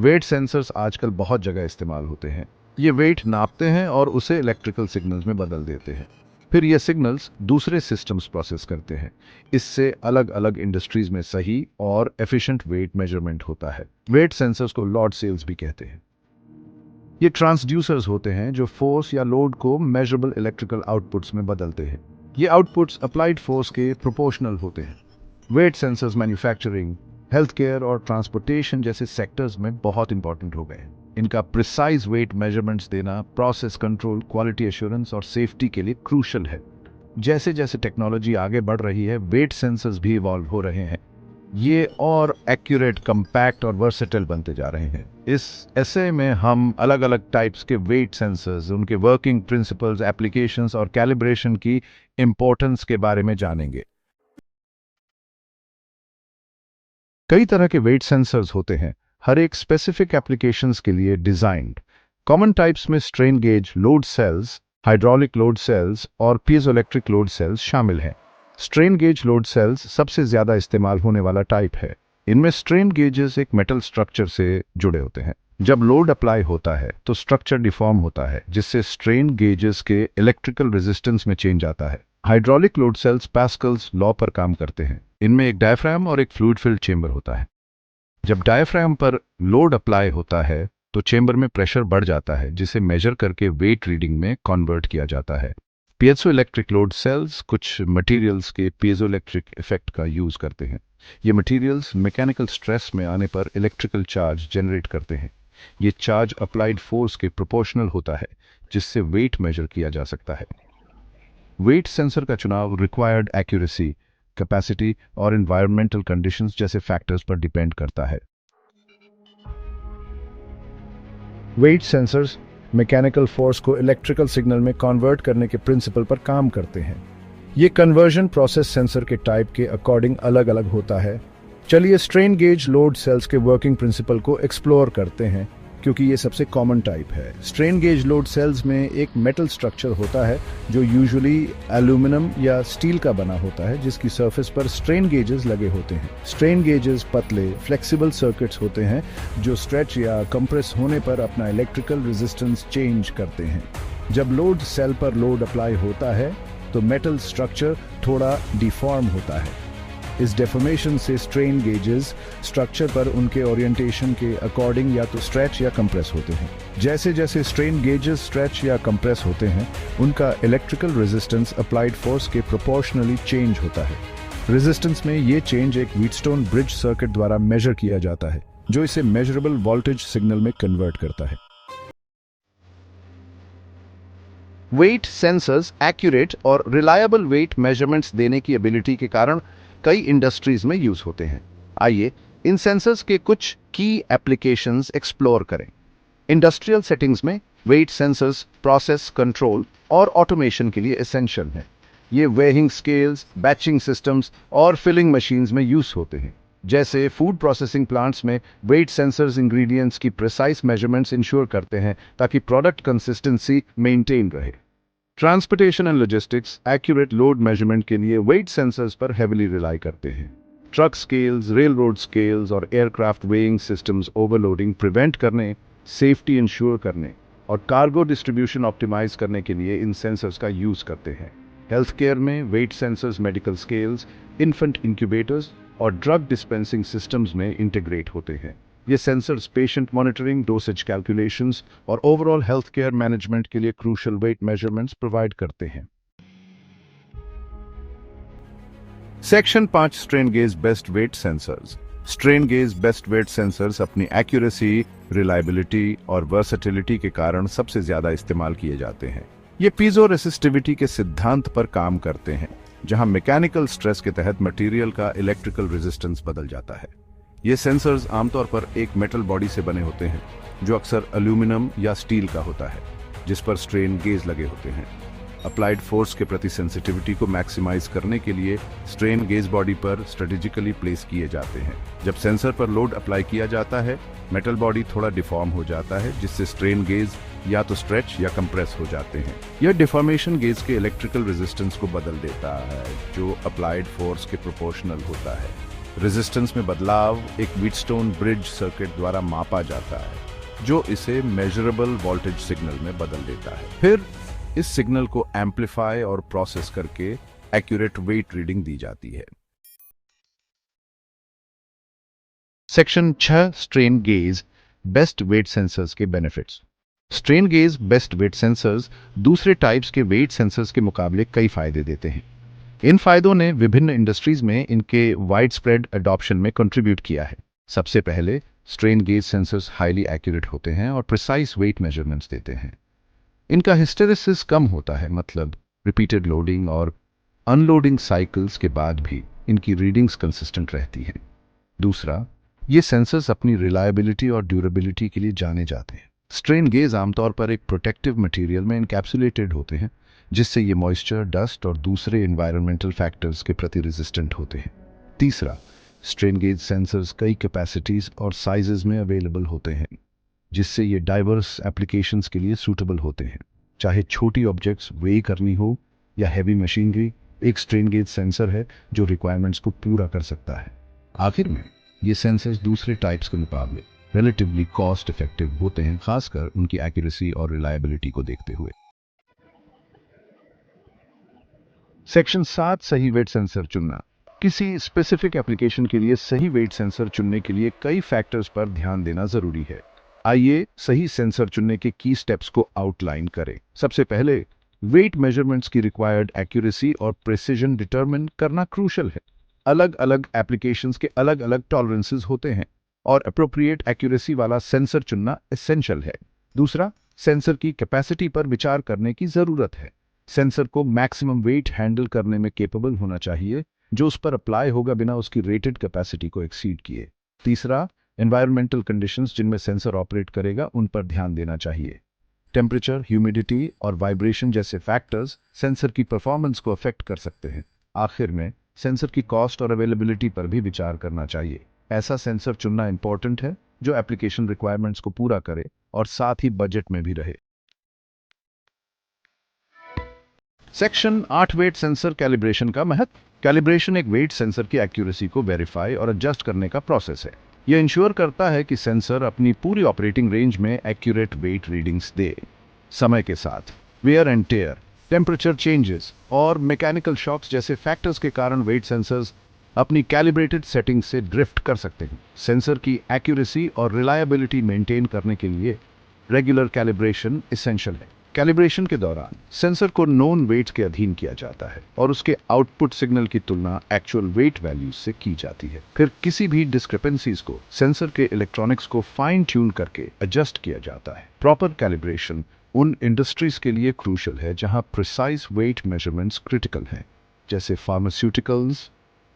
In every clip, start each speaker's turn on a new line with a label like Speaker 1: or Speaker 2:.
Speaker 1: Wait sensors आजकल बहुत जगह इस्तेमाल होते हैं। ये वेट नापते हैं और उसे इलेक्ट्रिकल सिग्नल्स में बदल देते हैं। फिर ये सिग्नल्स दूसरे सिस्टम्स प्रोसेस करते हैं। इससे अलग अलग इंडस्ट्रीज में सही और एफिशिएंट वेट मेजरमेंट होता है। वेट सेंसर्स को लॉर्ड सेल्स भी कहते हैं। ये ट्रांसड्यूसर्स होते हैं जो फोर्स या लोड को मेजरेबल इलेक्ट्रिकल आउटपुट्स में बदलते हैं। ये आउटपुट्स अप्लाइड फोर्स के प्रोपोर्शनल होते हैं। Weight sensors manufacturing, health care और ट्रांसपोर्टेशन जैसे सेक्टर्स में बहुत इंपॉर्टेंट हो गए हैं। इनका प्रिसाइज वेट मेजरमेंट्स देना प्रोसेस कंट्रोल, क्वालिटी एश्योरेंस और सेफ्टी के लिए क्रूशल है। जैसे जैसे टेक्नोलॉजी आगे बढ़ रही है, वेट सेंसर्स भी इवॉल्व हो रहे हैं। ये और एक्यूरेट, कंपैक्ट और वर्सेटाइल बनते जा रहे हैं। इस ऐसे में हम अलग अलग टाइप्स के वेट सेंसर्स, उनके वर्किंग प्रिंसिपल्स, एप्लीकेशंस और कैलिब्रेशन की इंपॉर्टेंस के बारे में जानेंगे। कई तरह के वेट सेंसर्स होते हैं, हर एक स्पेसिफिक एप्लीकेशंस के लिए डिजाइन्ड। कॉमन टाइप्स में strain gauge load cells, hydraulic load cells और पीजोइलेक्ट्रिक लोड सेल्स शामिल हैं। स्ट्रेन गेज लोड सेल्स सबसे ज्यादा इस्तेमाल होने वाला टाइप है। इनमें स्ट्रेन गेजेस एक मेटल स्ट्रक्चर से जुड़े होते हैं। जब लोड अप्लाई होता है तो स्ट्रक्चर डिफॉर्म होता है, जिससे स्ट्रेन गेजेस के इलेक्ट्रिकल रेजिस्टेंस में चेंज आता है। Hydraulic load cells Pascal's law पर काम करते हैं। इनमें एक डायफ्राम और एक फ्लूइड फिल्ड चेंबर होता है। जब डायफ्राम पर लोड अप्लाई होता है तो चेंबर में प्रेशर बढ़ जाता है, जिसे मेजर करके वेट रीडिंग में कन्वर्ट किया जाता है। पीजोइलेक्ट्रिक लोड सेल्स कुछ मटेरियल्स के पीजोइलेक्ट्रिक इफेक्ट का यूज करते हैं। ये मटेरियल्स मैकेनिकल स्ट्रेस में आने पर इलेक्ट्रिकल चार्ज जनरेट करते हैं। ये चार्ज अप्लाइड फोर्स के प्रोपोर्शनल होता है, जिससे वेट मेजर किया जा सकता है। वेट सेंसर का चुनाव रिक्वायर्ड एक्यूरेसी, कैपेसिटी और एनवायरमेंटल कंडीशंस जैसे फैक्टर्स पर डिपेंड करता है। वेट सेंसर्स मैकेनिकल फोर्स को इलेक्ट्रिकल सिग्नल में कन्वर्ट करने के प्रिंसिपल पर काम करते हैं। ये कन्वर्जन प्रोसेस सेंसर के टाइप के अकॉर्डिंग अलग अलग होता है। चलिए स्ट्रेन गेज लोड सेल्स के वर्किंग प्रिंसिपल को एक्सप्लोर करते हैं, क्योंकि ये सबसे कॉमन टाइप है। स्ट्रेन गेज लोड सेल्स में एक मेटल स्ट्रक्चर होता है जो यूजुअली एल्यूमिनियम या स्टील का बना होता है, जिसकी सरफेस पर स्ट्रेन गेजेस लगे होते हैं। स्ट्रेन गेजेस पतले फ्लेक्सिबल सर्किट्स होते हैं जो स्ट्रेच या कंप्रेस होने पर अपना इलेक्ट्रिकल रेजिस्टेंस चेंज करते हैं। जब लोड सेल पर लोड अप्लाई होता है तो मेटल स्ट्रक्चर थोड़ा डिफॉर्म होता है। इस डेफॉर्मेशन से स्ट्रेन गेजेस स्ट्रक्चर पर उनके ओरिएंटेशन के अकॉर्डिंग या तो स्ट्रेच या कंप्रेस होते हैं। जैसे जैसे स्ट्रेन गेजेस स्ट्रेच या कंप्रेस होते हैं, उनका इलेक्ट्रिकल रेजिस्टेंस अप्लाइड फोर्स के प्रोपोर्शनली चेंज होता है। रेजिस्टेंस में ये चेंज एक व्हीटस्टोन ब्रिज सर्किट द्वारा मेजर किया जाता है, जो इसे मेजरेबल वोल्टेज सिग्नल में कन्वर्ट करता है। वेट सेंसर्स एक्यूरेट और रिलायबल वेट मेजरमेंट्स देने की एबिलिटी के कारण कई इंडस्ट्रीज में यूज होते हैं। आइए इन सेंसर्स के कुछ की एप्लीकेशंस एक्सप्लोर करें। इंडस्ट्रियल सेटिंग्स में वेट सेंसर्स प्रोसेस कंट्रोल और ऑटोमेशन के लिए एसेंशियल हैं। ये वेइंग स्केल्स, बैचिंग सिस्टम्स और फिलिंग मशीन्स में यूज होते हैं। जैसे फूड प्रोसेसिंग प्लांट्स में वेट सेंसर्स इंग्रेडिएंट्स की प्रिसाइज मेजरमेंट्स इंश्योर करते हैं ताकि प्रोडक्ट कंसिस्टेंसी मेंटेन रहे। Transportation and logistics accurate load measurement के लिए वेट सेंसर्स पर हेविली रिलाई करते हैं। Truck scales, rail road scales और aircraft weighing systems overloading prevent करने, सेफ्टी इंश्योर करने और कार्गो डिस्ट्रीब्यूशन ऑप्टिमाइज करने के लिए इन सेंसर्स का यूज करते हैं। हेल्थ केयर में weight sensors medical scales, infant incubators और ड्रग डिस्पेंसिंग सिस्टम्स में इंटीग्रेट होते हैं। ये sensors patient monitoring, dosage calculations और ओवरऑल हेल्थ केयर मैनेजमेंट के लिए क्रूशियल वेट मेजरमेंट्स प्रोवाइड करते हैं। Section 5 strain gauge based weight sensors. Strain gauge based weight sensors अपनी एक्यूरेसी, रिलायबिलिटी और वर्सेटिलिटी के कारण सबसे ज्यादा इस्तेमाल किए जाते हैं। ये पीजो रेसिस्टिविटी के सिद्धांत पर काम करते हैं, जहां मैकेनिकल स्ट्रेस के तहत मटेरियल का इलेक्ट्रिकल रेजिस्टेंस बदल जाता है। ये सेंसर्स आमतौर पर एक मेटल बॉडी से बने होते हैं, जो अक्सर एल्यूमिनियम या स्टील का होता है, जिस पर स्ट्रेन गेज लगे होते हैं। अप्लाइड फोर्स के प्रति सेंसिटिविटी को मैक्सिमाइज करने के लिए स्ट्रेन गेज बॉडी पर स्ट्रेटेजिकली प्लेस किए जाते हैं। जब सेंसर पर लोड अप्लाई किया जाता है, मेटल बॉडी थोड़ा डिफॉर्म हो जाता है, जिससे स्ट्रेन गेज या तो स्ट्रेच या कंप्रेस हो जाते हैं। यह डिफॉर्मेशन गेज के इलेक्ट्रिकल रेजिस्टेंस को बदल देता है, जो अप्लाइड फोर्स के प्रोपोर्शनल होता है। रेजिस्टेंस में बदलाव एक व्हीटस्टोन ब्रिज सर्किट द्वारा मापा जाता है, जो इसे मेजरेबल वोल्टेज सिग्नल में बदल देता है। फिर इस सिग्नल को एम्पलीफाई और प्रोसेस करके एक्यूरेट वेट रीडिंग दी जाती है। Section 6 strain gauge based weight sensors के benefits. Strain gauge based weight sensors दूसरे टाइप्स के वेट सेंसर्स के मुकाबले कई फायदे देते हैं। इन फायदों ने विभिन्न इंडस्ट्रीज में इनके वाइड स्प्रेड अडॉप्शन में कंट्रीब्यूट किया है। सबसे पहले strain gauge sensors highly accurate होते हैं और प्रिसाइज वेट मेजरमेंट्स देते हैं। इनका हिस्टेरिसिस कम होता है, मतलब रिपीटेड लोडिंग और अनलोडिंग साइकिल्स के बाद भी इनकी रीडिंग्स कंसिस्टेंट रहती हैं। दूसरा, ये सेंसर्स अपनी रिलायबिलिटी और ड्यूरेबिलिटी के लिए जाने जाते हैं। स्ट्रेन गेज आमतौर पर एक प्रोटेक्टिव मटेरियल में इनकैप्सुलेटेड होते हैं, जिससे ये मॉइस्चर, डस्ट और दूसरे एनवायरमेंटल फैक्टर्स के प्रति रेजिस्टेंट होते हैं। तीसरा, स्ट्रेन गेज सेंसर्स कई कैपेसिटीज और साइजेस में अवेलेबल होते हैं, जिससे ये डाइवर्स एप्लीकेशंस के लिए सूटेबल होते हैं। चाहे छोटी ऑब्जेक्ट्स वे करनी हो या हैवी मशीनरी, एक स्ट्रेन गेज सेंसर है जो रिक्वायरमेंट्स को पूरा कर सकता है। आखिर में ये सेंसर्स दूसरे टाइप्स के मुकाबले रिलेटिवली कॉस्ट इफेक्टिव होते हैं, खासकर उनकी एक्यूरेसी और रिलायबिलिटी को देखते हुए। सेक्शन 7 सही वेट सेंसर चुनना। किसी स्पेसिफिक एप्लीकेशन के लिए सही वेट सेंसर चुनने के लिए कई फैक्टर्स पर ध्यान देना जरूरी है। आइए सही सेंसर चुनने के की स्टेप्स को आउटलाइन करें। सबसे पहले, वेट मेजरमेंट्स की रिक्वायर्ड एक्यूरेसी और प्रिसिजन डिटरमिन करना क्रूशल है। अलग अलग एप्लीकेशंस के अलग अलग टॉलरेंसेस होते हैं और अप्रोप्रिएट एक्यूरेसी वाला सेंसर चुनना एसेंशियल है। दूसरा, सेंसर की कैपेसिटी पर विचार करने की जरूरत है। सेंसर को मैक्सिमम वेट हैंडल करने में केपेबल होना चाहिए, जो उस पर अप्लाई होगा बिना उसकी रेटेड कैपेसिटी को एक्सीड किए। तीसरा, एनवायरमेंटल कंडीशंस जिनमें सेंसर ऑपरेट करेगा उन पर ध्यान देना चाहिए। टेम्परेचर, ह्यूमिडिटी और वाइब्रेशन जैसे फैक्टर्स सेंसर की परफॉर्मेंस को अफेक्ट कर सकते हैं। आखिर में सेंसर की कॉस्ट और अवेलेबिलिटी पर भी विचार करना चाहिए। ऐसा सेंसर चुनना इंपॉर्टेंट है जो एप्लीकेशन रिक्वायरमेंट्स को पूरा करे और साथ ही बजट में भी रहे। सेक्शन 8 वेट सेंसर कैलिब्रेशन का महत्व। कैलिब्रेशन एक वेट सेंसर की एक्यूरेसी को वेरीफाई और एडजस्ट करने का प्रोसेस है। यह इंश्योर करता है कि सेंसर अपनी पूरी ऑपरेटिंग रेंज में एक्यूरेट वेट रीडिंग्स दे। समय के साथ wear and tear, temperature changes और मैकेनिकल शॉक्स जैसे फैक्टर्स के कारण वेट सेंसर्स अपनी कैलिब्रेटेड सेटिंग से ड्रिफ्ट कर सकते हैं। सेंसर की एक्यूरेसी और रिलायबिलिटी मेंटेन करने के लिए रेगुलर कैलिब्रेशन एसेंशियल है। कैलिब्रेशन के दौरान सेंसर को नोन वेट्स के अधीन किया जाता है और उसके आउटपुट सिग्नल की तुलना एक्चुअल वेट वैल्यूज से की जाती है। फिर किसी भी डिस्क्रिपेंसीज को सेंसर के इलेक्ट्रॉनिक्स को फाइन ट्यून करके एडजस्ट किया जाता है। प्रॉपर कैलिब्रेशन उन इंडस्ट्रीज के लिए क्रूशल है जहां प्रिसाइज वेट मेजरमेंट्स क्रिटिकल हैं, जैसे फार्मास्यूटिकल्स,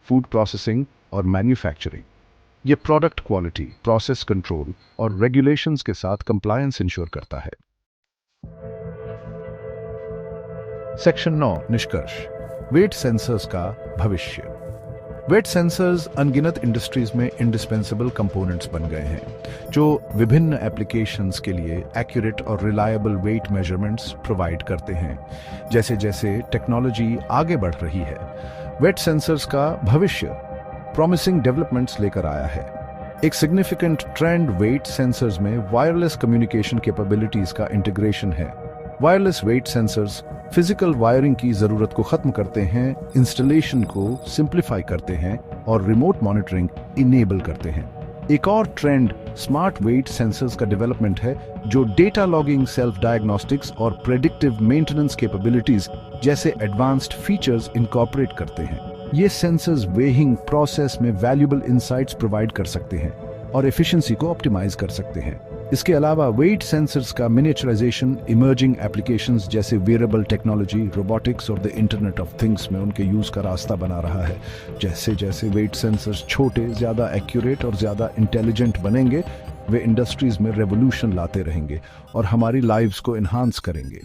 Speaker 1: फूड प्रोसेसिंग और मैन्युफैक्चरिंग। ये प्रोडक्ट क्वालिटी, प्रोसेस कंट्रोल और रेगुलेशंस के साथ कंप्लायंस इंश्योर करता है। सेक्शन 9 निष्कर्ष। वेट सेंसर्स का भविष्य। वेट सेंसर्स अनगिनत इंडस्ट्रीज में इंडिस्पेंसेबल कंपोनेंट्स बन गए हैं, जो विभिन्न एप्लीकेशंस के लिए एक्यूरेट और रिलायबल वेट मेजरमेंट्स प्रोवाइड करते हैं। जैसे जैसे टेक्नोलॉजी आगे बढ़ रही है, वेट सेंसर्स का भविष्य प्रॉमिसिंग डेवलपमेंट्स लेकर आया है। एक सिग्निफिकेंट ट्रेंड वेट सेंसर्स में वायरलेस कम्युनिकेशन कैपेबिलिटीज का इंटीग्रेशन है। Wireless weight sensors physical wiring की जरूरत को खत्म करते हैं, इंस्टॉलेशन को सिंप्लीफाई करते हैं और रिमोट मॉनिटरिंग इनेबल करते हैं। एक और ट्रेंड स्मार्ट वेट सेंसर्स का डेवलपमेंट है, जो डेटा लॉगिंग, सेल्फ डायग्नोस्टिक्स और प्रेडिक्टिव मेंटेनेंस कैपेबिलिटीज जैसे एडवांस्ड फीचर्स इनकॉर्पोरेट करते हैं। ये सेंसर्स वेइंग प्रोसेस में वैल्यूएबल इंसाइट्स प्रोवाइड कर सकते हैं और एफिशिएंसी को ऑप्टिमाइज कर सकते हैं। इसके अलावा वेट सेंसर्स का मिनिएचराइजेशन इमर्जिंग एप्लीकेशंस जैसे वेयरेबल टेक्नोलॉजी, रोबोटिक्स और द इंटरनेट ऑफ थिंग्स में उनके यूज का रास्ता बना रहा है। जैसे जैसे वेट सेंसर्स छोटे, ज्यादा एक्यूरेट और ज्यादा इंटेलिजेंट बनेंगे, वे इंडस्ट्रीज में रेवोल्यूशन लाते रहेंगे और हमारी लाइव्स को एनहांस करेंगे।